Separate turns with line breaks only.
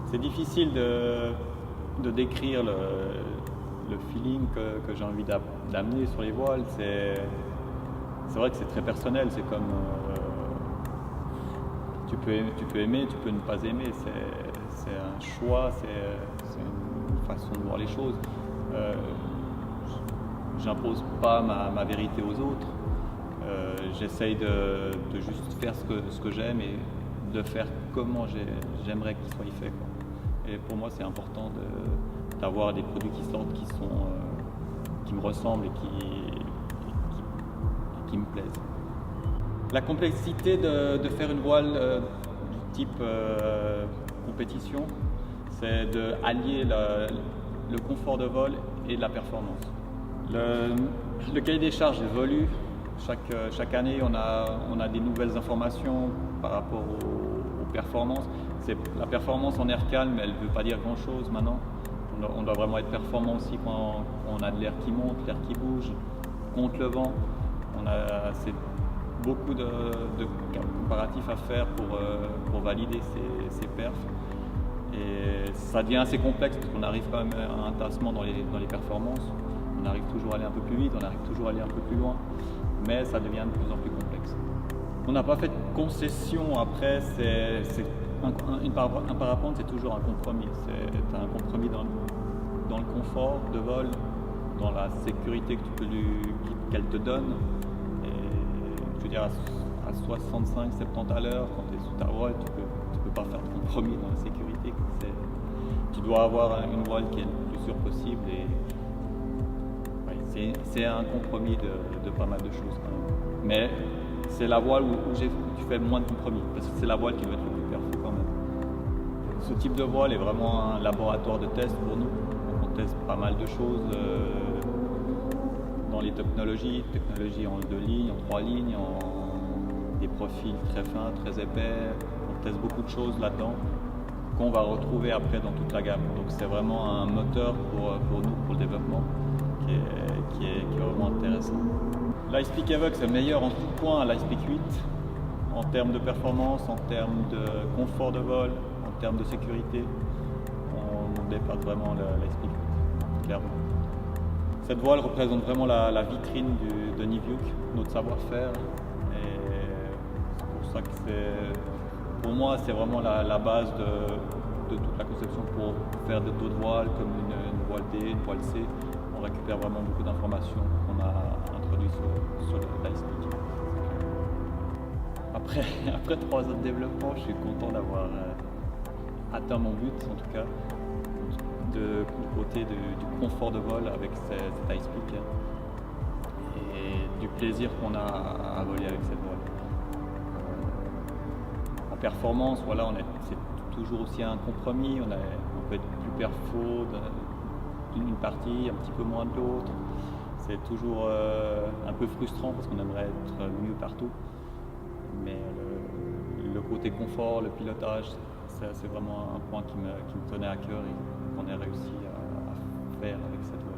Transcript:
C'est difficile de décrire le feeling que j'ai envie d'amener sur les voiles. C'est vrai que c'est très personnel, c'est comme tu peux aimer, tu peux ne pas aimer, c'est un choix, c'est une façon de voir les choses. J'impose pas ma vérité aux autres, j'essaye de juste faire ce que j'aime et de faire comment j'aimerais qu'il soit fait, quoi. Et pour moi c'est important d'avoir des produits qui sortent qui me ressemblent et qui me plaisent. La complexité de faire une voile du type compétition, c'est d'allier le confort de vol et la performance. Le cahier des charges évolue. Chaque année, on a des nouvelles informations par rapport aux performances. La performance en air calme, elle ne veut pas dire grand-chose maintenant. On doit vraiment être performant aussi quand on a de l'air qui monte, l'air qui bouge, contre le vent. C'est beaucoup de comparatifs à faire pour valider ces perfs. Et ça devient assez complexe parce qu'on arrive quand même à un tassement dans les performances. On arrive toujours à aller un peu plus vite, on arrive toujours à aller un peu plus loin, mais ça devient de plus en plus complexe. On n'a pas fait de concession après, un parapente c'est toujours un compromis. C'est un compromis dans le confort de vol, dans la sécurité qu'elle te donne. Et je veux dire, à 65-70 à l'heure, quand tu es sous ta voile, tu peux pas faire de compromis dans la sécurité. Tu dois avoir une voile qui est le plus sûre possible. Et c'est un compromis de pas mal de choses quand même. Mais c'est la voile où tu fais le moins de compromis, parce que c'est la voile qui doit être le plus perfect quand même. Ce type de voile est vraiment un laboratoire de test pour nous. On teste pas mal de choses dans les technologies en 2 lignes, en 3 lignes, en des profils très fins, très épais. On teste beaucoup de choses là-dedans qu'on va retrouver après dans toute la gamme. Donc c'est vraiment un moteur pour nous, pour le développement, qui est vraiment intéressant. L'Icepeak Evoque c'est meilleur en tout point à l'Icepeak 8, en termes de performance, en termes de confort de vol, en termes de sécurité. On dépasse vraiment l'Icepeak 8, clairement. Cette voile représente vraiment la vitrine de Niviuk, notre savoir-faire. Et c'est pour ça que pour moi, c'est vraiment la base de toute la conception pour faire d'autres voiles, comme une voile D, une voile C. On récupère vraiment beaucoup d'informations qu'on a introduites sur l'Icepeak. Après 3 ans de développement, je suis content d'avoir atteint mon but, en tout cas, du côté du confort de vol avec cet Icepeak et du plaisir qu'on a à voler avec cette voile. En performance, voilà, c'est toujours aussi un compromis. On peut être plus perfo d'une partie, un petit peu moins de l'autre. C'est toujours un peu frustrant parce qu'on aimerait être mieux partout. Mais le côté confort, le pilotage, c'est vraiment un point qui me tenait à cœur et qu'on a réussi à faire avec cette voile.